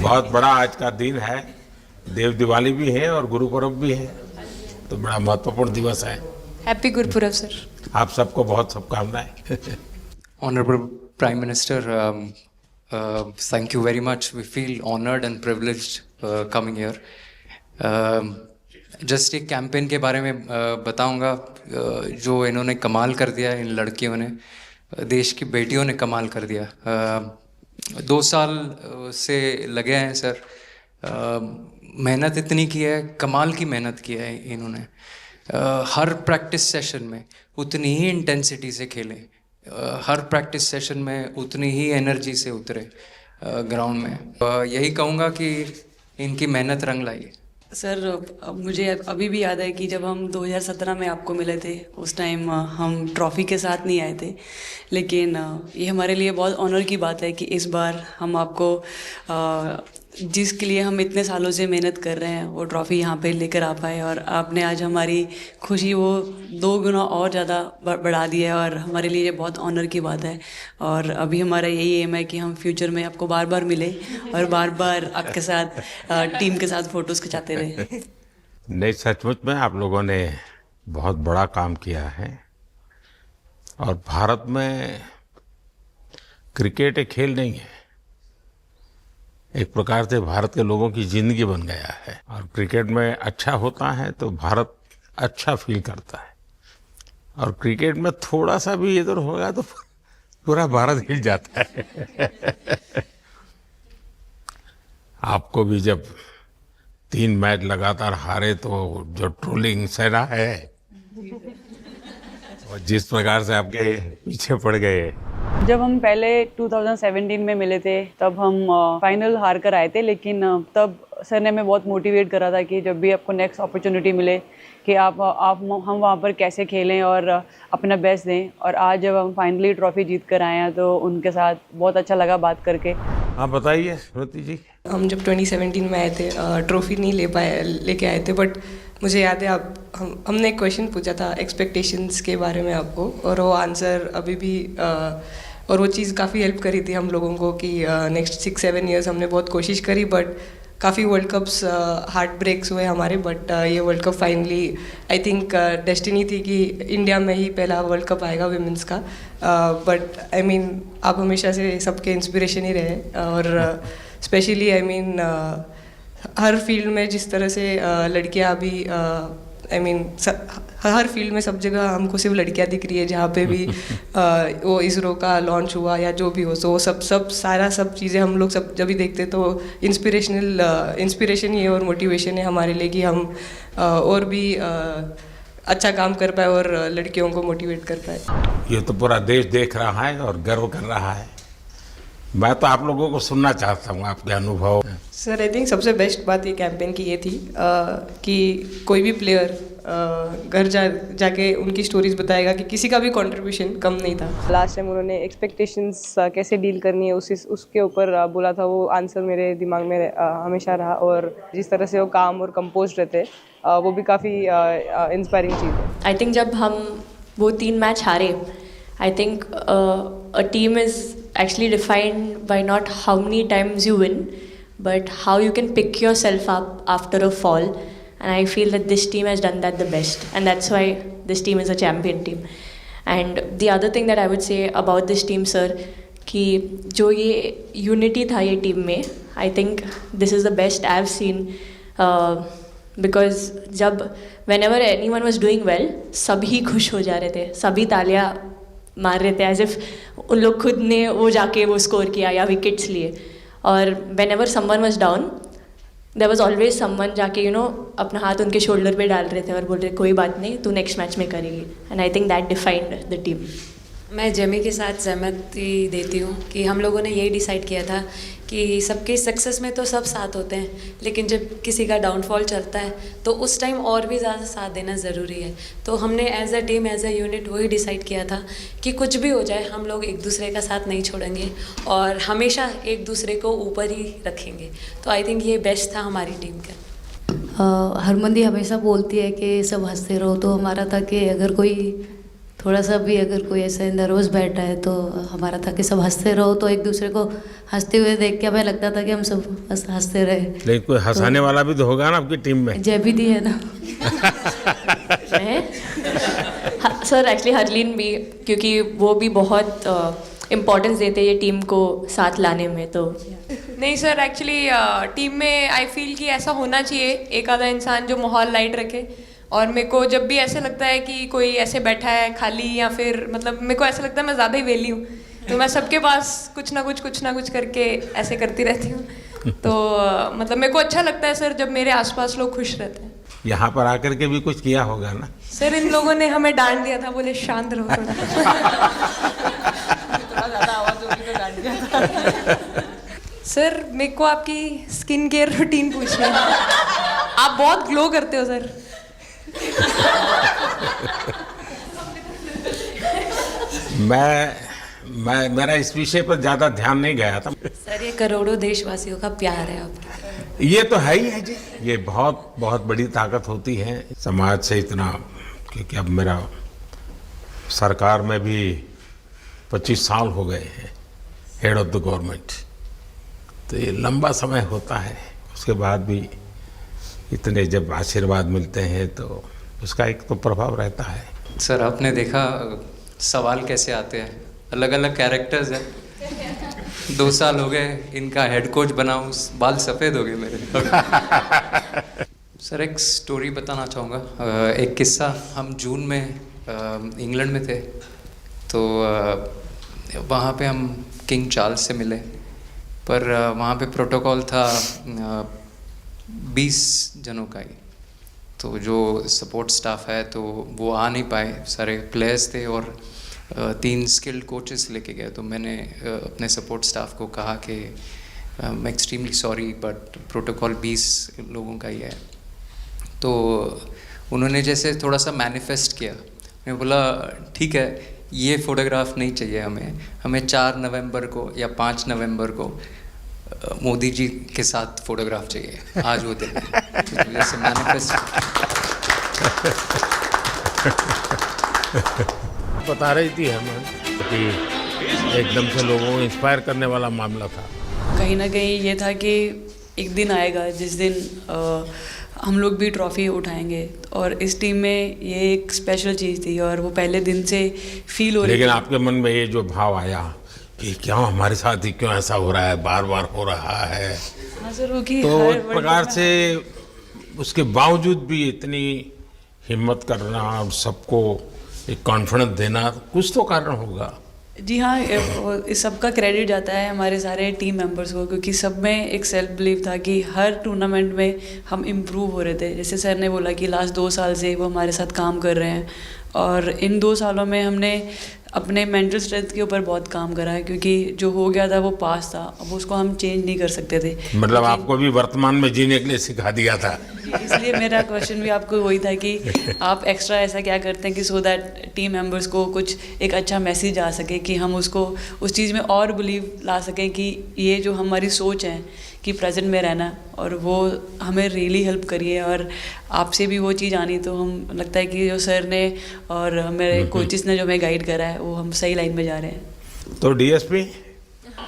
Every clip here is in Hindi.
बहुत बड़ा आज का दिन है, देव दिवाली भी है और गुरु पर्व भी है, तो बड़ा महत्वपूर्ण दिवस है। Happy Gurpurab sir. आप सबको बहुत शुभकामनाएं। Honorable Prime Minister, thank you very much. We feel honored and privileged coming here. Just एक कैंपेन के बारे में बताऊंगा जो इन्होंने कमाल कर दिया, इन लड़कियों ने, देश की बेटियों ने कमाल कर दिया। 2 साल से लगे हैं सर, मेहनत इतनी की है, कमाल की मेहनत की है इन्होंने। हर प्रैक्टिस सेशन में उतनी ही इंटेंसिटी से खेले, हर प्रैक्टिस सेशन में उतनी ही एनर्जी से उतरे ग्राउंड में। यही कहूँगा कि इनकी मेहनत रंग लाई। सर मुझे अभी भी याद है कि जब हम 2017 में आपको मिले थे, उस टाइम हम ट्रॉफ़ी के साथ नहीं आए थे, लेकिन ये हमारे लिए बहुत ऑनर की बात है कि इस बार हम आपको जिसके लिए हम इतने सालों से मेहनत कर रहे हैं वो ट्रॉफ़ी यहाँ पे लेकर आ पाए, और आपने आज हमारी खुशी वो 2 गुना और ज़्यादा बढ़ा दिया है, और हमारे लिए ये बहुत ऑनर की बात है। और अभी हमारा यही एम है कि हम फ्यूचर में आपको बार बार मिले और बार बार आपके साथ टीम के साथ फ़ोटोज़ खिंचाते रहे। नहीं, सचमुच में आप लोगों ने बहुत बड़ा काम किया है, और भारत में क्रिकेट एक खेल नहीं है, एक प्रकार से भारत के लोगों की जिंदगी बन गया है, और क्रिकेट में अच्छा होता है तो भारत अच्छा फील करता है, और क्रिकेट में थोड़ा सा भी इधर होगा तो पूरा भारत हिल जाता है। आपको भी जब 3 मैच लगातार हारे तो जो ट्रोलिंग सेना है, और जिस प्रकार से आपके पीछे पड़ गए। जब हम पहले 2017 में मिले थे तब हम फाइनल हार कर आए थे, लेकिन तब सर ने हमें बहुत मोटिवेट करा था कि जब भी आपको नेक्स्ट अपॉर्चुनिटी मिले कि आप हम वहाँ पर कैसे खेलें और अपना बेस्ट दें। और आज जब हम फाइनली ट्रॉफ़ी जीत कर आए हैं तो उनके साथ बहुत अच्छा लगा बात करके। हाँ बताइए श्रुति जी। हम जब 2017 में आए थे, ट्रॉफ़ी नहीं लेके आए थे, बट मुझे याद है हमने एक क्वेश्चन पूछा था एक्सपेक्टेशंस के बारे में आपको, और वो आंसर अभी भी और वो चीज़ काफ़ी हेल्प करी थी हम लोगों को कि नेक्स्ट 6-7 ईयर्स हमने बहुत कोशिश करी, बट काफ़ी वर्ल्ड कप्स हार्ट ब्रेक्स हुए हमारे। बट ये world cup finally I think destiny थी कि इंडिया में ही पहला वर्ल्ड कप आएगा विमेंस का। बट आई मीन आप हमेशा से सबके इंस्पिरेशन ही रहे, और specially I mean her field में जिस तरह से लड़कियां अभी आई मीन हर फील्ड में सब जगह हमको सिर्फ लड़कियां दिख रही है, जहाँ पे भी वो इसरो का लॉन्च हुआ या जो भी हो, तो वो सब चीज़ें हम लोग सब जब भी देखते तो इंस्पिरेशन ही है और मोटिवेशन है हमारे लिए कि हम और भी अच्छा काम कर पाए और लड़कियों को मोटिवेट कर पाए। ये तो पूरा देश देख रहा है और गर्व कर रहा है। मैं तो आप लोगों को सुनना चाहता हूँ आपके अनुभव। सर आई थिंक सबसे बेस्ट बात ये कैंपेन की ये थी कि कोई भी प्लेयर घर जाके उनकी स्टोरीज बताएगा कि किसी का भी कंट्रीब्यूशन कम नहीं था। लास्ट टाइम उन्होंने एक्सपेक्टेशंस कैसे डील करनी है उसके ऊपर बोला था, वो आंसर मेरे दिमाग में हमेशा रहा, और जिस तरह से वो काम और कंपोज रहते वो भी काफ़ी इंस्पायरिंग चीज़ है। आई थिंक जब हम वो 3 मैच हारे, I think a team is actually defined by not how many times you win, but how you can pick yourself up after a fall. And I feel that this team has done that the best, and that's why this team is a champion team. And the other thing that I would say about this team, sir, कि जो ये unity था ये team में, I think this is the best I've seen, because जब whenever anyone was doing well, सभी खुश हो जा रहे थे, सभी तालियां मार रहे थे, एज इफ उन लोग खुद ने वो जाके वो स्कोर किया या विकेट्स लिए। और whenever someone was down, there was always someone जाके अपना हाथ उनके शोल्डर पे डाल रहे थे और बोल रहे कोई बात नहीं, तू नेक्स्ट मैच में करेगी। And I think that defined the team. मैं जेमी के साथ सहमति देती हूँ कि हम लोगों ने यही डिसाइड किया था कि सबके सक्सेस में तो सब साथ होते हैं, लेकिन जब किसी का डाउनफॉल चलता है तो उस टाइम और भी ज़्यादा साथ देना ज़रूरी है। तो हमने as a team, as a unit वही डिसाइड किया था कि कुछ भी हो जाए हम लोग एक दूसरे का साथ नहीं छोड़ेंगे और हमेशा एक दूसरे को ऊपर ही रखेंगे। तो आई थिंक ये बेस्ट था हमारी टीम का। हरमंदी हमेशा बोलती है कि सब हंसते रहो, तो हमारा था कि अगर कोई थोड़ा सा भी अगर कोई ऐसे नर्वस बैठा है तो हमारा था कि सब हंसते रहो, तो एक दूसरे को हंसते हुए देख के हमें लगता था कि हम सब हंसते रहे। लेकिन कोई हंसाने वाला भी तो होगा ना आपकी टीम में? जयबीदी है ना। सर एक्चुअली हरलीन भी, क्योंकि वो भी बहुत इम्पोर्टेंस देते हैं ये टीम को साथ लाने में। तो नहीं सर, एक्चुअली टीम में आई फील कि ऐसा होना चाहिए एक आधा इंसान जो माहौल लाइट रखे। और मेरे को जब भी ऐसे लगता है कि कोई ऐसे बैठा है खाली, या फिर मतलब मेरे को ऐसा लगता है मैं ज़्यादा ही वेली हूँ, तो मैं सबके पास कुछ ना कुछ करके ऐसे करती रहती हूँ। तो मतलब मेरे को अच्छा लगता है सर जब मेरे आसपास लोग खुश रहते हैं। यहाँ पर आकर के भी कुछ किया होगा ना? सर इन लोगों ने हमें डांट दिया था, बोले शांत रहो थोड़ा। सर मेरे को आपकी स्किन केयर रूटीन पूछनी है। आप बहुत ग्लो करते हो सर। मेरा इस विषय पर ज्यादा ध्यान नहीं गया था। सर ये करोड़ों देशवासियों का प्यार है आपका। ये तो है ही है जी, ये बहुत बहुत बड़ी ताकत होती है समाज से इतना। क्योंकि अब मेरा सरकार में भी 25 साल हो गए हैं हेड ऑफ द गवर्नमेंट, तो ये लंबा समय होता है। उसके बाद भी इतने जब आशीर्वाद मिलते हैं तो उसका एक तो प्रभाव रहता है। सर आपने देखा सवाल कैसे आते हैं, अलग अलग कैरेक्टर्स हैं। 2 साल हो गए इनका हेड कोच बनाऊं, बाल सफ़ेद हो गए मेरे। सर एक स्टोरी बताना चाहूँगा, एक किस्सा। हम जून में इंग्लैंड में थे, तो वहाँ पे हम किंग चार्ल्स से मिले, पर वहाँ पे प्रोटोकॉल था 20 जनों का ही। तो जो सपोर्ट स्टाफ है तो वो आ नहीं पाए, सारे प्लेयर्स थे और 3 स्किल्ड कोचेस लेके गए। तो मैंने अपने सपोर्ट स्टाफ को कहा कि I am extremely sorry but protocol 20 लोगों का ही है। तो उन्होंने जैसे थोड़ा सा मैनिफेस्ट किया। मैं बोला ठीक है, ये फ़ोटोग्राफ नहीं चाहिए हमें 4 नवंबर को या 5 नवंबर को मोदी जी के साथ फोटोग्राफ चाहिए, आज वो दिन है। जैसे मैनिफेस्ट बता रही थी हेमंत कि एकदम से लोगों को इंस्पायर करने वाला मामला था। कहीं ना कहीं ये था कि एक दिन आएगा जिस दिन हम लोग भी ट्रॉफ़ी उठाएंगे, और इस टीम में ये एक स्पेशल चीज़ थी और वो पहले दिन से फील हो रही। लेकिन आपके मन में ये जो भाव आया कि क्यों हमारे साथ ही क्यों ऐसा हो रहा है, बार बार हो रहा है, हाँ सर, वो कि तो हर एक प्रकार से उसके बावजूद भी इतनी हिम्मत करना और सबको एक कॉन्फिडेंस देना, कुछ तो कारण होगा। जी हाँ, इस सब का क्रेडिट जाता है हमारे सारे टीम मेंबर्स को, क्योंकि सब में एक सेल्फ बिलीव था कि हर टूर्नामेंट में हम इम्प्रूव हो रहे थे। जैसे सर ने बोला कि लास्ट 2 साल से वो हमारे साथ काम कर रहे हैं, और इन 2 सालों में हमने अपने मेंटल स्ट्रेंथ के ऊपर बहुत काम करा है, क्योंकि जो हो गया था वो पास था, अब उसको हम चेंज नहीं कर सकते थे। मतलब आपको भी वर्तमान में जीने के लिए सिखा दिया था। इसलिए मेरा क्वेश्चन भी आपको वही था कि आप एक्स्ट्रा ऐसा क्या करते हैं कि सो दैट टीम मेंबर्स को कुछ एक अच्छा मैसेज आ सके, कि हम उसको उस चीज़ में और बिलीव ला सकें कि ये जो हमारी सोच है कि प्रेजेंट में रहना, और वो हमें रियली हेल्प करिए। और आपसे भी वो चीज़ आनी, तो हम लगता है कि जो सर ने और मेरे कोचेस ने जो हमें गाइड करा है वो हम सही लाइन में जा रहे हैं। तो डीएसपी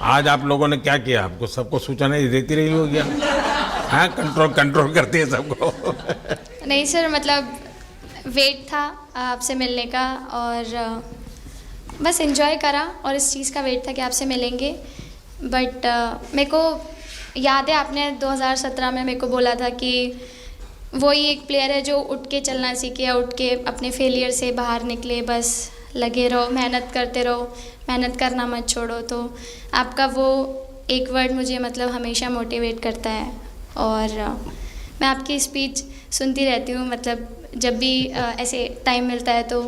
आज आप लोगों ने क्या किया? आपको सबको सूचना देती रही होगी, हाँ? कंट्रोल करती है सबको। नहीं सर, मतलब वेट था आपसे मिलने का, और बस एंजॉय करा, और इस चीज़ का वेट था कि आपसे मिलेंगे। बट मेरे को याद है आपने 2017 में मेरे को बोला था कि वही एक प्लेयर है जो उठ के चलना सीखे, या उठ के अपने फेलियर से बाहर निकले, बस लगे रहो, मेहनत करते रहो, मेहनत करना मत छोड़ो। तो आपका वो एक वर्ड मुझे मतलब हमेशा मोटिवेट करता है, और मैं आपकी स्पीच सुनती रहती हूँ। मतलब जब भी ऐसे टाइम मिलता है तो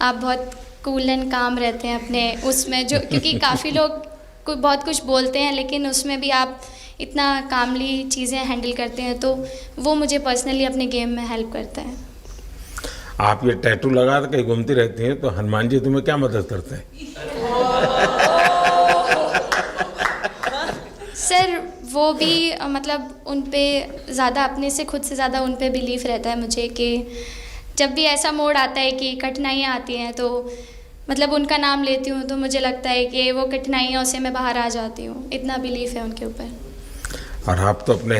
आप बहुत कूल एंड काम रहते हैं अपने उसमें, जो क्योंकि काफ़ी लोग बहुत कुछ बोलते हैं, लेकिन उसमें भी आप इतना कामली चीज़ें हैंडल करते हैं, तो वो मुझे पर्सनली अपने गेम में हेल्प करता है। आप ये टैटू लगा के घूमती रहती हैं, तो हनुमान जी तुम्हें क्या मदद करते हैं? सर वो भी मतलब उन पे ज़्यादा, अपने से खुद से ज़्यादा उन पे बिलीफ रहता है मुझे, कि जब भी ऐसा मोड़ आता है कि कठिनाइयाँ आती हैं तो मतलब उनका नाम लेती हूँ तो मुझे लगता है कि वो कठिनाइयों से मैं बाहर आ जाती हूँ, इतना बिलीफ है उनके ऊपर। और आप तो अपने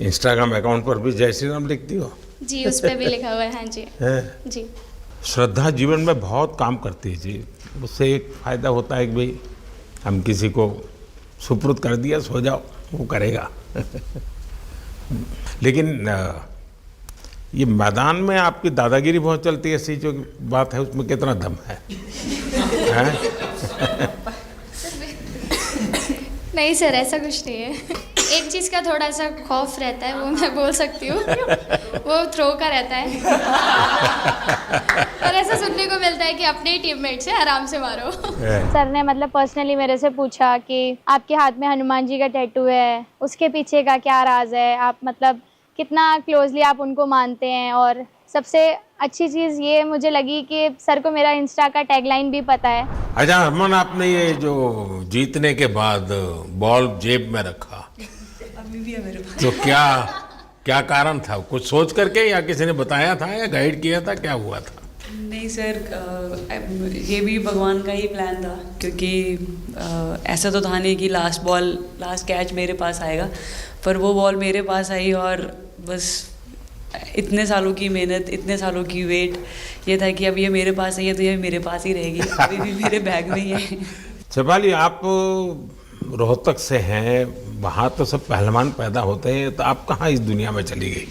इंस्टाग्राम अकाउंट पर भी जय श्री राम लिखती हो। जी, उस पर भी लिखा हुआ है। हाँ जी। हैं? जी। श्रद्धा जीवन में बहुत काम करती है जी। उससे एक फ़ायदा होता है कि भाई हम किसी को सुपुर्द कर दिया, सो जाओ, वो करेगा। लेकिन ये मैदान में आपकी दादागिरी बहुत चलती है, ऐसी जो बात है उसमें कितना दम है? हैं? नहीं सर, ऐसा कुछ नहीं है। एक चीज़ का थोड़ा सा खौफ रहता है, वो मैं बोल सकती हूँ, वो थ्रो का रहता है। और ऐसा सुनने को मिलता है कि अपने ही टीममेट से आराम से मारो। सर ने मतलब पर्सनली मेरे से पूछा कि आपके हाथ में हनुमान जी का टैटू है, उसके पीछे का क्या राज है, आप मतलब कितना क्लोजली आप उनको मानते हैं। और सबसे अच्छी चीज़ ये मुझे लगी कि सर को मेरा इंस्टा का टैगलाइन भी पता है। अच्छा हरमन, आपने ये जो जीतने के बाद बॉल जेब में रखा, अभी भी है मेरे पास। तो क्या कारण था? कुछ सोच करके या किसी ने बताया था या गाइड किया था, क्या हुआ था? नहीं सर, ये भी भगवान का ही प्लान था, क्योंकि ऐसा तो था नहीं कि लास्ट कैच मेरे पास आएगा, पर वो बॉल मेरे पास आई और बस इतने सालों की मेहनत, इतने सालों की वेट, ये था कि अब ये मेरे पास है तो ये मेरे पास ही रहेगी, अभी भी मेरे बैग में ही है। शेफाली, आप रोहतक से हैं, वहाँ तो सब पहलवान पैदा होते हैं, तो आप कहाँ इस दुनिया में चली गई?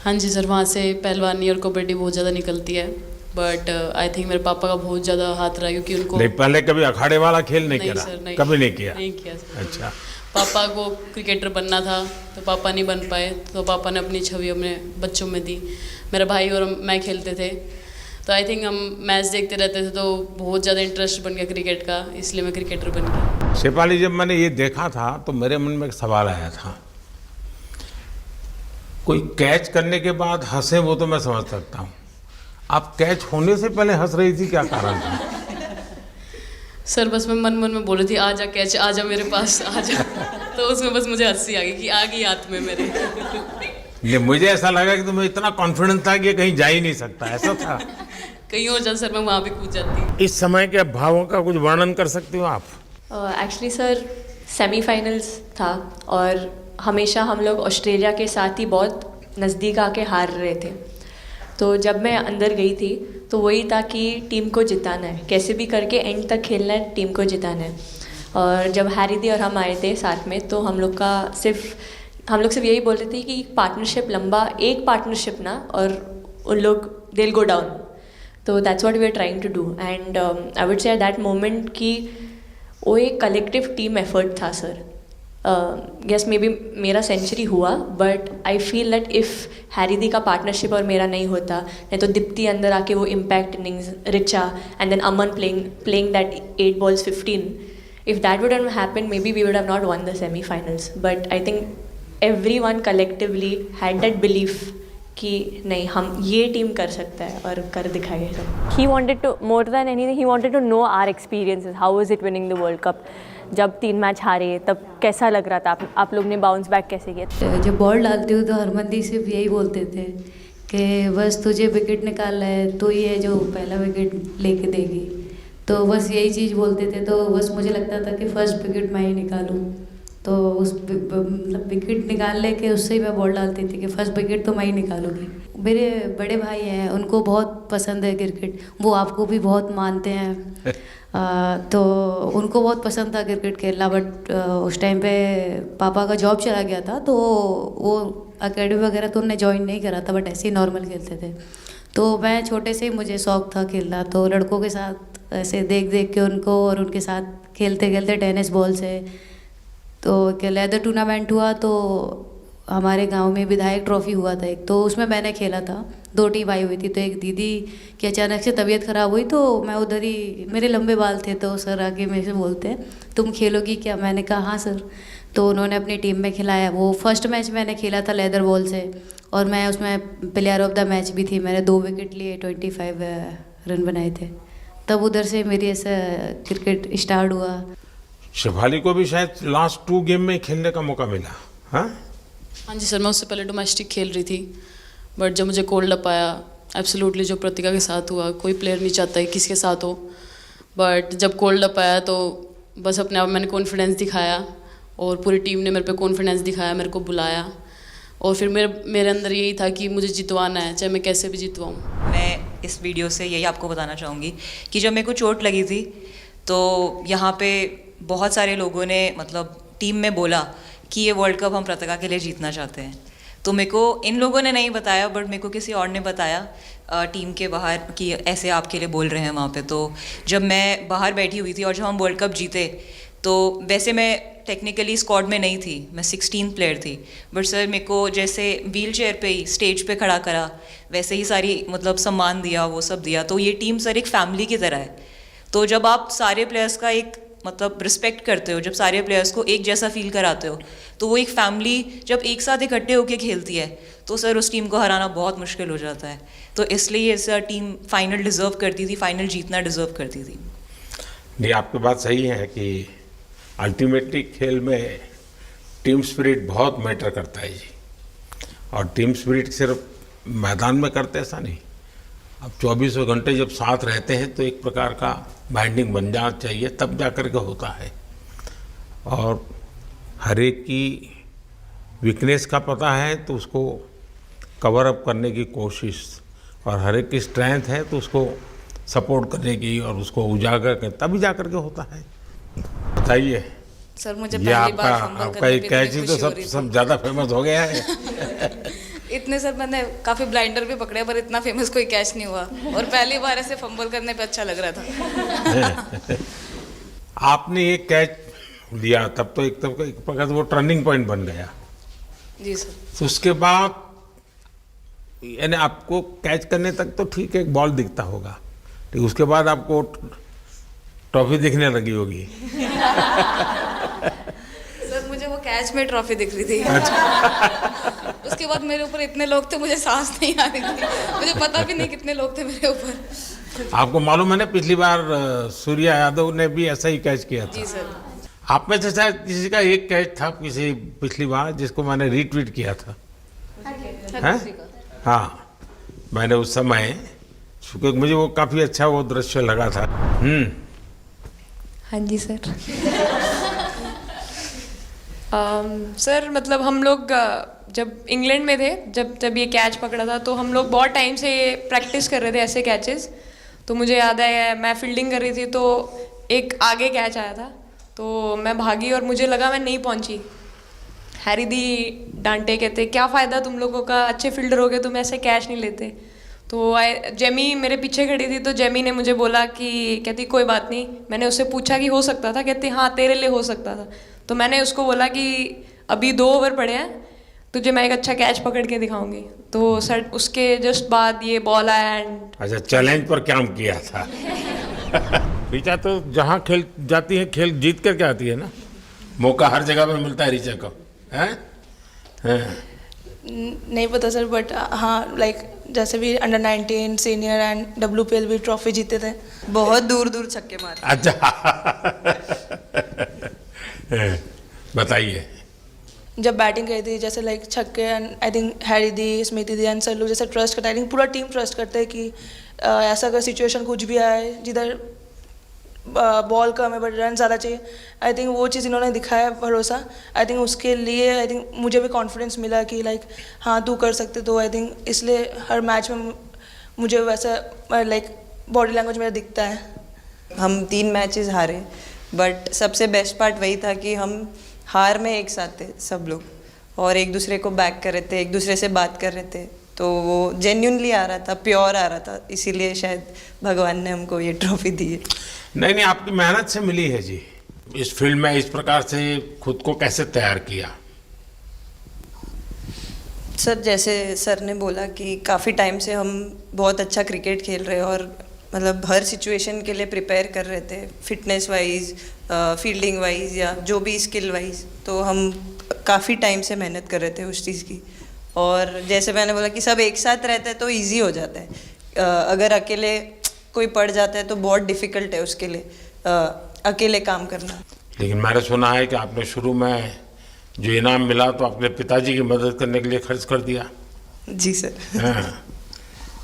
हाँ जी सर, वहाँ से पहलवानी और कबड्डी बहुत ज़्यादा निकलती है, बट आई थिंक मेरे पापा का बहुत ज़्यादा हाथ रहा, क्योंकि उनको नहीं, पहले कभी अखाड़े वाला खेल नहीं खेला? सर, नहीं, कभी नहीं किया? नहीं किया सर। अच्छा। पापा को क्रिकेटर बनना था तो पापा नहीं बन पाए, तो पापा ने अपनी छवि अपने बच्चों में दी। मेरा भाई और मैं खेलते थे, तो आई थिंक हम मैच देखते रहते थे, तो बहुत ज़्यादा इंटरेस्ट बन गया क्रिकेट का, इसलिए मैं क्रिकेटर बन गया। शेफाली, जब मैंने ये देखा था तो मेरे मन में एक सवाल आया था। कोई कैच करने के बाद हंसे वो तो मैं समझ सकता हूँ, आप कैच होने से पहले हंस रही थी, क्या कारण था? सर बस मैं मन में बोल रही थी, आजा कैच, आजा मेरे पास, आजा। तो उसमें बस मुझे हंसी आ गई कि आ गई हाथ में मेरे। ये मुझे ऐसा लगा कि तुम्हें इतना कॉन्फिडेंस था कि कहीं जा ही नहीं सकता, ऐसा था? कहीं और जाता सर, मैं वहाँ भी कूद जाती। इस समय के भावों का कुछ वर्णन कर सकती हो आप? एक्चुअली सर, सेमीफाइनल्स था और हमेशा हम लोग ऑस्ट्रेलिया के साथ ही बहुत नज़दीक आके हार रहे थे। तो जब मैं अंदर गई थी तो वही था कि टीम को जिताना है, कैसे भी करके एंड तक खेलना है, टीम को जिताना है। और जब हैरी दी और हम आए थे साथ में, तो हम लोग सिर्फ यही बोल रहे थे कि पार्टनरशिप लंबा, एक पार्टनरशिप ना, और उन लोग दे विल गो डाउन। तो that's what we are trying to do, and I would say at that moment कि वो एक कलेक्टिव टीम एफर्ट था सर। यस, मे बी मेरा सेंचुरी हुआ, but I feel that if हैरी दी का पार्टनरशिप और मेरा नहीं होता, नहीं तो दीप्ति अंदर आके वो impact innings, Richa and then Aman playing that 8 balls 15, if that would have happened, maybe we would have not won the semi-finals. But I think everyone collectively had that belief कि नहीं, हम ये टीम कर सकता है और कर दिखाएगा सब। He wanted to, more than anything, he wanted to know our experiences. How was it winning the World Cup? जब 3 मैच हारे तब कैसा लग रहा था? आप लोग ने बाउंस बैक कैसे किया? जब बॉल डालती हूँ तो हरमनदीप सिर्फ यही बोलते थे कि बस तुझे विकेट निकालना है, तो ये जो पहला विकेट लेके देगी, तो बस यही चीज़ बोलते थे। तो बस मुझे लगता था कि फर्स्ट विकेट मैं ही निकालूँ, तो उस मतलब विकेट निकाल लेके उससे ही मैं बॉल डालती थी कि फर्स्ट विकेट तो मैं ही निकालूंगी। मेरे बड़े भाई हैं, उनको बहुत पसंद है क्रिकेट, वो आपको भी बहुत मानते हैं। तो उनको बहुत पसंद था क्रिकेट खेलना, बट उस टाइम पे पापा का जॉब चला गया था, तो वो एकेडमी वगैरह तो उन्होंने ज्वाइन नहीं करा था, बट ऐसे ही नॉर्मल खेलते थे। तो मैं छोटे से ही मुझे शौक़ था खेलना, तो लड़कों के साथ ऐसे देख देख के उनको और उनके साथ खेलते खेलते टेनिस बॉल से, तो लेदर टूर्नामेंट हुआ, तो हमारे गांव में विधायक ट्रॉफी हुआ था एक, तो उसमें मैंने खेला था। 2 टीम आई हुई थी, तो एक दीदी की अचानक से तबीयत ख़राब हुई, तो मैं उधर ही, मेरे लंबे बाल थे, तो सर आके मेरे से बोलते हैं तुम खेलोगी क्या? मैंने कहा हाँ सर। तो उन्होंने अपनी टीम में खिलाया। वो फर्स्ट मैच मैंने खेला था लेदर बॉल से, और मैं उसमें प्लेयर ऑफ द मैच भी थी। मैंने 2 विकेट लिए, 25 रन बनाए थे। तब उधर से मेरी ऐसा क्रिकेट स्टार्ट हुआ। शेफाली को भी शायद लास्ट 2 गेम में खेलने का मौका मिला, हाँ? हाँ जी सर, मैं उससे पहले डोमेस्टिक खेल रही थी, बट जब मुझे कोल्ड अप आया, एब्सोल्युटली जो प्रतिका के साथ हुआ, कोई प्लेयर नहीं चाहता है किसके साथ हो, बट जब कोल्ड अप आया तो बस अपने आप मैंने कॉन्फिडेंस दिखाया और पूरी टीम ने मेरे पे कॉन्फिडेंस दिखाया, मेरे को बुलाया और फिर मेरे अंदर यही था कि मुझे जितवाना है, चाहे मैं कैसे भी जितवाऊँ। मैं इस वीडियो से यही आपको बताना चाहूँगी कि जब मेरे को चोट लगी थी तो यहाँ पे बहुत सारे लोगों ने मतलब टीम में बोला कि ये वर्ल्ड कप हम प्रतिका के लिए जीतना चाहते हैं। तो मेरे को इन लोगों ने नहीं बताया, बट मेरे को किसी और ने बताया टीम के बाहर कि ऐसे आपके लिए बोल रहे हैं वहाँ पे। तो जब मैं बाहर बैठी हुई थी और जब हम वर्ल्ड कप जीते, तो वैसे मैं टेक्निकली स्क्वाड में नहीं थी, मैं 16 प्लेयर थी, बट सर मेरे को जैसे व्हील चेयर पे ही स्टेज पे खड़ा करा, वैसे ही सारी मतलब सम्मान दिया, वो सब दिया। तो ये टीम सर एक फैमिली की तरह है। तो जब आप सारे प्लेयर्स का एक मतलब रिस्पेक्ट करते हो, जब सारे प्लेयर्स को एक जैसा फील कराते हो, तो वो एक फैमिली जब एक साथ इकट्ठे होकर खेलती है तो सर उस टीम को हराना बहुत मुश्किल हो जाता है। तो इसलिए सर टीम फाइनल डिज़र्व करती थी, फाइनल जीतना डिज़र्व करती थी। नहीं, आपकी बात सही है कि अल्टीमेटली खेल में टीम स्पिरिट बहुत मैटर करता है जी। और टीम स्पिरिट सिर्फ मैदान में करते ऐसा नहीं, अब 24 घंटे जब साथ रहते हैं तो एक प्रकार का बाइंडिंग बन जाना चाहिए, तब जा कर के होता है। और हर एक की वीकनेस का पता है तो उसको कवर अप करने की कोशिश, और हर एक की स्ट्रेंथ है तो उसको सपोर्ट करने की और उसको उजागर कर, तभी जा कर के होता है। बताइए सर, मुझे ये आपका एक कैच ही तो सब ज़्यादा फेमस हो गया है। इतने सर मैंने काफ़ी ब्लाइंडर भी पकड़े, पर इतना फेमस कोई कैच नहीं हुआ, और पहली बार ऐसे फंबल करने पे अच्छा लग रहा था। आपने एक कैच लिया तब तो एक प्रकार से वो टर्निंग पॉइंट बन गया जी सर। तो उसके बाद यानी आपको कैच करने तक तो ठीक है, एक बॉल दिखता होगा, लेकिन उसके बाद आपको ट्रॉफी दिखने लगी होगी। सर मुझे वो कैच में ट्रॉफी दिख रही थी। उसके बाद मेरे ऊपर इतने लोग थे, मुझे सांस नहीं आ रही थी, मुझे पता भी नहीं कितने लोग थे मेरे ऊपर। आपको मालूम है ना, पिछली बार सूर्या यादव ने भी ऐसा ही कैच किया था। जी सर। आप में से शायद किसी का एक कैच था किसी पिछली बार जिसको मैंने रीट्वीट किया था। हाँ, मैंने उस समय, क्योंकि मुझे वो काफ़ी अच्छा वो दृश्य लगा था। हाँ जी सर। सर मतलब हम लोग जब इंग्लैंड में थे, जब ये कैच पकड़ा था, तो हम लोग बहुत टाइम से प्रैक्टिस कर रहे थे ऐसे कैचेस। तो मुझे याद है मैं फील्डिंग कर रही थी तो एक आगे कैच आया था, तो मैं भागी और मुझे लगा मैं नहीं पहुंची। हैरी दी डांटे, कहते क्या फ़ायदा तुम लोगों का, अच्छे फील्डर हो गए, तुम ऐसे कैच नहीं लेते। तो जेमी मेरे पीछे खड़ी थी, तो जेमी ने मुझे बोला कि कहती कोई बात नहीं। मैंने उससे पूछा कि हो सकता था, कहती हाँ तेरे लिए हो सकता था। तो मैंने उसको बोला कि अभी 2 ओवर पड़े हैं, तुझे मैं एक अच्छा कैच पकड़ के दिखाऊंगी। तो सर उसके जस्ट बाद ये बॉल आया एंड अच्छा, चैलेंज पर काम किया था। रीचा तो जहाँ खेल जाती है खेल जीत करके आती है ना, मौका हर जगह में मिलता है रीचा को, हैं? नहीं पता सर, बट हाँ लाइक जैसे भी अंडर 19 सीनियर एंड WPL भी ट्रॉफी जीते थे, बहुत दूर दूर छक्के मारे। अच्छा। बताइए। जब बैटिंग करी थी जैसे लाइक छक्के, and I think Harry the, Smriti the and sir लोग जैसे ट्रस्ट करते हैं, आई थिंक पूरा टीम ट्रस्ट करते हैं कि ऐसा अगर सिचुएशन कुछ भी आए जिधर बॉल कम है बट रन ज़्यादा चाहिए, आई थिंक वो चीज़ इन्होंने दिखाया भरोसा। आई थिंक उसके लिए आई थिंक मुझे भी कॉन्फिडेंस मिला कि लाइक हाँ तू कर सकते। तो आई थिंक इसलिए हर मैच में मुझे वैसा लाइक बॉडी लैंग्वेज मेरा दिखता है। हम 3 मैचेस हारे, बट सबसे बेस्ट पार्ट वही था कि हम हार में एक साथ थे सब लोग, और एक दूसरे को बैक कर रहे थे, एक दूसरे से बात कर रहे थे। तो वो जेन्युइनली आ रहा था, प्योर आ रहा था, इसीलिए शायद भगवान ने हमको ये ट्रॉफी दी है। नहीं, आपकी मेहनत से मिली है जी। इस फील्ड में इस प्रकार से खुद को कैसे तैयार किया? सर जैसे सर ने बोला कि काफ़ी टाइम से हम बहुत अच्छा क्रिकेट खेल रहे हैं, और मतलब हर सिचुएशन के लिए प्रिपेयर कर रहे थे, फिटनेस वाइज, फील्डिंग वाइज या जो भी स्किल वाइज। तो हम काफ़ी टाइम से मेहनत कर रहे थे उस चीज़ की। और जैसे मैंने बोला कि सब एक साथ रहते हैं तो इजी हो जाता है। अगर अकेले कोई पड़ जाता है तो बहुत डिफ़िकल्ट है उसके लिए अकेले काम करना। लेकिन मैंने सुना है कि आपने शुरू में जो इनाम मिला तो अपने पिताजी की मदद करने के लिए खर्च कर दिया। जी सर। हाँ,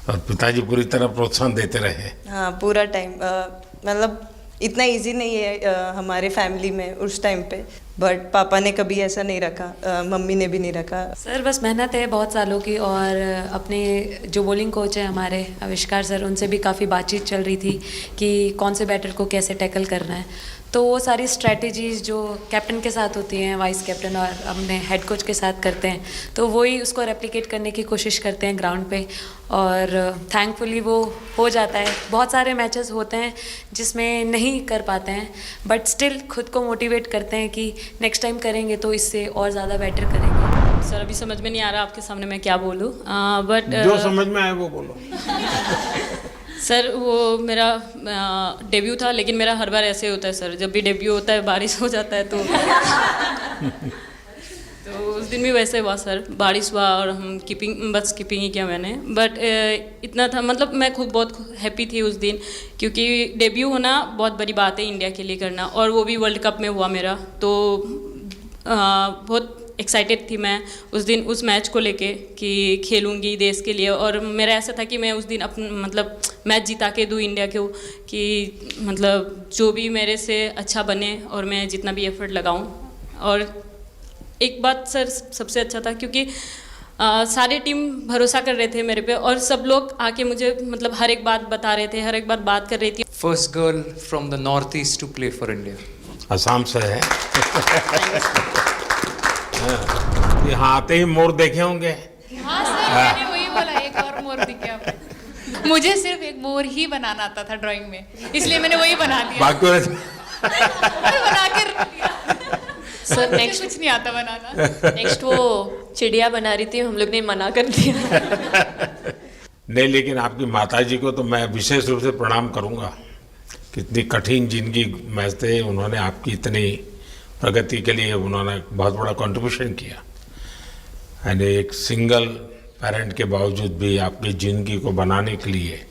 और पिताजी पूरी तरह प्रोत्साहन देते रहे। हाँ, पूरा टाइम मतलब इतना इजी नहीं है हमारे फैमिली में उस टाइम पे, बट पापा ने कभी ऐसा नहीं रखा, मम्मी ने भी नहीं रखा। सर बस मेहनत है बहुत सालों की, और अपने जो बॉलिंग कोच है हमारे आविष्कार सर, उनसे भी काफ़ी बातचीत चल रही थी कि कौन से बैटर को कैसे टैकल करना है। तो वो सारी स्ट्रैटेजीज़ जो कैप्टन के साथ होती हैं, वाइस कैप्टन और अपने हेड कोच के साथ करते हैं, तो वही उसको रेप्लिकेट करने की कोशिश करते हैं ग्राउंड पे, और थैंकफुली वो हो जाता है। बहुत सारे मैचेस होते हैं जिसमें नहीं कर पाते हैं, बट स्टिल खुद को मोटिवेट करते हैं कि नेक्स्ट टाइम करेंगे तो इससे और ज़्यादा बेटर करेंगे। सर अभी समझ में नहीं आ रहा आपके सामने मैं क्या बोलूँ, बट जो समझ में आए वो बोलो। सर वो मेरा डेब्यू था, लेकिन मेरा हर बार ऐसे होता है सर, जब भी डेब्यू होता है बारिश हो जाता है तो उस दिन भी वैसे हुआ सर, बारिश हुआ और हम बस कीपिंग ही किया मैंने। बट इतना था, मतलब मैं खुद बहुत हैप्पी थी उस दिन, क्योंकि डेब्यू होना बहुत बड़ी बात है इंडिया के लिए करना, और वो भी वर्ल्ड कप में हुआ मेरा, तो बहुत एक्साइटेड थी मैं उस दिन उस मैच को लेके कि खेलूंगी देश के लिए। और मेरा ऐसा था कि मैं उस दिन मतलब मैच जिता के दूँ इंडिया को, कि मतलब जो भी मेरे से अच्छा बने और मैं जितना भी एफर्ट लगाऊं। और एक बात सर सबसे अच्छा था, क्योंकि सारी टीम भरोसा कर रहे थे मेरे पे, और सब लोग आके मुझे मतलब हर एक बात बता रहे थे, हर एक बात कर रही थी। First girl from the north east to play for India. Assam से है। यहाँ आते ही मोर देखे होंगे। हाँ सर, मैंने वही बोला, एक और मोर दिखे आपको। मुझे सिर्फ एक मोर ही बनाना आता था ड्राइंग में, इसलिए मैंने वही बना दिया। बाकी बना के रख दिया। सर नेक्स्ट कुछ नहीं आता बनाना। नेक्स्ट वो चिड़िया बना रही थी, हम लोग ने मना कर दिया। नहीं, लेकिन आपकी माताजी को तो मैं विशेष रूप से प्रणाम करूंगा। कितनी कठिन जिंदगी में थे, उन्होंने आपकी इतनी प्रगति के लिए उन्होंने बहुत बड़ा कंट्रीब्यूशन किया। यानी एक सिंगल पेरेंट के बावजूद भी आपकी ज़िंदगी को बनाने के लिए,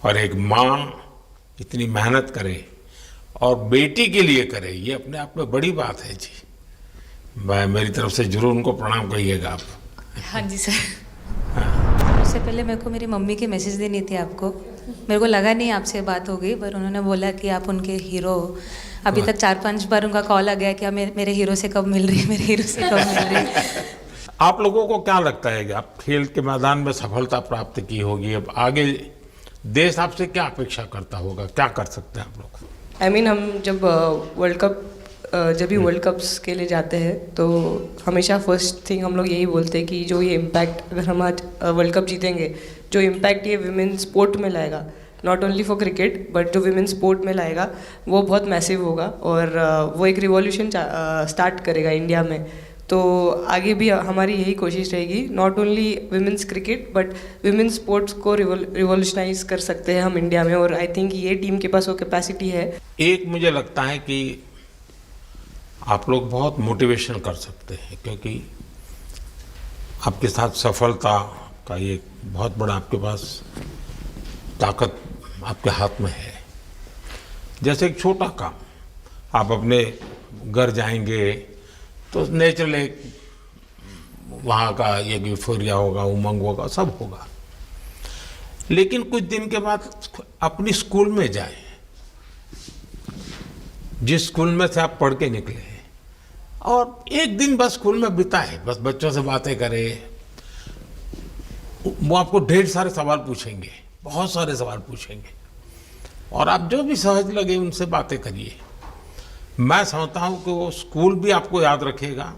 और एक माँ इतनी मेहनत करे और बेटी के लिए करे, ये अपने आप में बड़ी बात है जी। मैं मेरी तरफ से जरूर उनको प्रणाम कहिएगा आप। हाँ जी सर। उससे पहले मेरे को मेरी मम्मी की मैसेज देनी थी आपको। मेरे को लगा नहीं आपसे बात हो गई, पर उन्होंने बोला कि आप उनके हीरो हो। अभी तक 4-5 बार उनका कॉल आ गया कि मेरे हीरो से कब मिल रही है, मेरे हीरो से कब मिल रही है। आप लोगों को क्या लगता है कि आप खेल के मैदान में सफलता प्राप्त की होगी, अब आगे देश आपसे क्या अपेक्षा करता होगा, क्या कर सकते हैं आप लोग? I mean, हम जब वर्ल्ड कप्स के लिए जाते हैं तो हमेशा फर्स्ट थिंग हम लोग यही बोलते हैं कि जो ये इम्पैक्ट, अगर हम आज वर्ल्ड कप जीतेंगे, जो इम्पैक्ट ये विमेन स्पोर्ट में लाएगा, not only for cricket but जो विमेन स्पोर्ट में लाएगा, वो बहुत मैसिव होगा, और वो एक रिवॉल्यूशन स्टार्ट करेगा इंडिया में। तो आगे भी हमारी यही कोशिश रहेगी, not only women's cricket but women sports को रिवॉल्यूशनाइज कर सकते हैं हम इंडिया में, और आई थिंक ये टीम के पास वो कैपेसिटी है। एक मुझे लगता है कि आप लोग बहुत मोटिवेशन कर सकते हैं, क्योंकि आपके साथ सफलता का ये बहुत बड़ा आपके पास ताकत आपके हाथ में है। जैसे एक छोटा काम, आप अपने घर जाएंगे तो नेचुरल एक वहाँ का एक यूफोरिया होगा, उमंग होगा, सब होगा। लेकिन कुछ दिन के बाद अपनी स्कूल में जाएं, जिस स्कूल में से आप पढ़ के निकले हैं, और एक दिन बस स्कूल में बिताए, बस बच्चों से बातें करें। वो आपको ढेर सारे सवाल पूछेंगे, बहुत सारे सवाल पूछेंगे, और आप जो भी सहज लगे उनसे बातें करिए। मैं समझता हूँ कि वो स्कूल भी आपको याद रखेगा,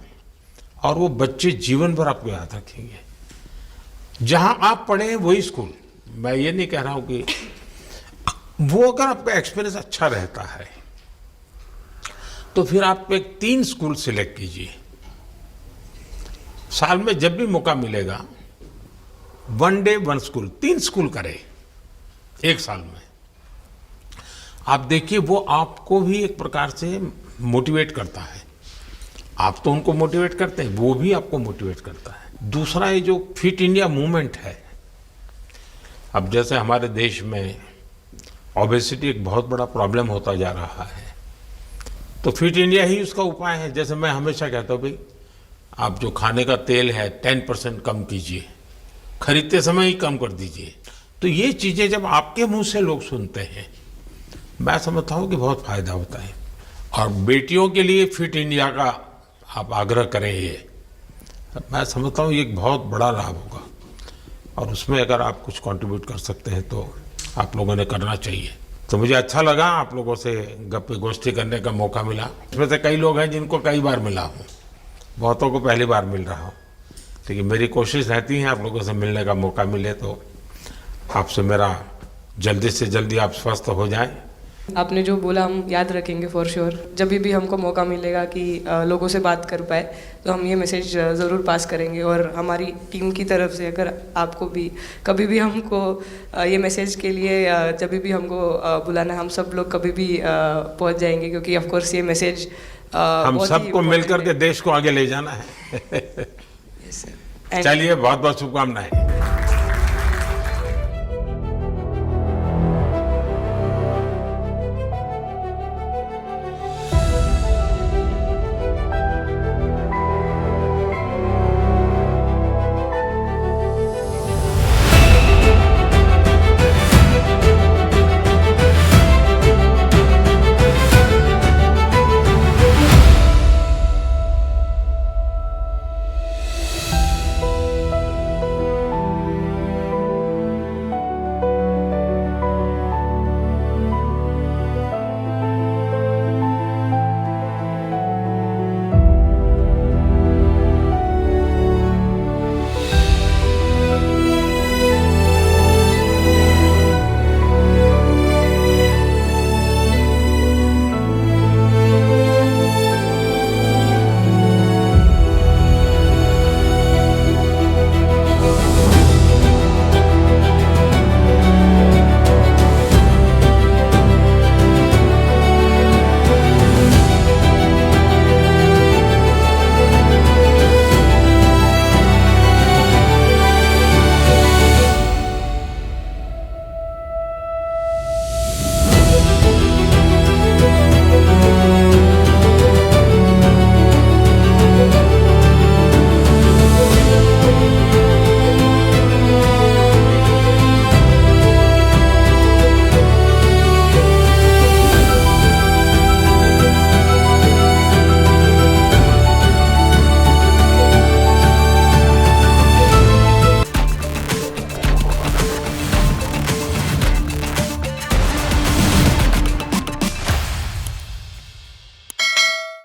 और वो बच्चे जीवन भर आपको याद रखेंगे। जहाँ आप पढ़े वही स्कूल, मैं ये नहीं कह रहा हूँ कि वो, अगर आपका एक्सपीरियंस अच्छा रहता है तो फिर आप एक 3 स्कूल सिलेक्ट कीजिए। साल में जब भी मौका मिलेगा, 1 डे 1 स्कूल, 3 स्कूल करें एक साल में। आप देखिए, वो आपको भी एक प्रकार से मोटिवेट करता है। आप तो उनको मोटिवेट करते हैं, वो भी आपको मोटिवेट करता है। दूसरा, ये जो फिट इंडिया मूवमेंट है, अब जैसे हमारे देश में ओबेसिटी एक बहुत बड़ा प्रॉब्लम होता जा रहा है, तो फिट इंडिया ही उसका उपाय है। जैसे मैं हमेशा कहता हूँ भाई, आप जो खाने का तेल है 10% कम कीजिए, खरीदते समय ही कम कर दीजिए। तो ये चीज़ें जब आपके मुंह से लोग सुनते हैं, मैं समझता हूँ कि बहुत फायदा होता है। और बेटियों के लिए फिट इंडिया का आप आग्रह करें, ये मैं समझता हूँ ये एक बहुत बड़ा लाभ होगा, और उसमें अगर आप कुछ कंट्रीब्यूट कर सकते हैं तो आप लोगों ने करना चाहिए। तो मुझे अच्छा लगा आप लोगों से गप्पे गोष्ठी करने का मौका मिला। इसमें से कई लोग हैं जिनको कई बार मिला हूँ, बहुतों को पहली बार मिल रहा हूँ, लेकिन मेरी कोशिश रहती है आप लोगों से मिलने का मौका मिले तो आपसे मेरा जल्दी से जल्दी आप स्वस्थ हो जाएं। आपने जो बोला हम याद रखेंगे फॉर श्योर। जब भी हमको मौका मिलेगा कि लोगों से बात कर पाए तो हम ये मैसेज ज़रूर पास करेंगे। और हमारी टीम की तरफ से अगर आपको भी कभी भी हमको ये मैसेज के लिए जब भी हमको बुलाना, हम सब लोग कभी भी पहुंच जाएंगे, क्योंकि ऑफ कोर्स ये मैसेज हम सबको मिलकर के देश को आगे ले जाना है। चलिए, बहुत बहुत शुभकामनाएं।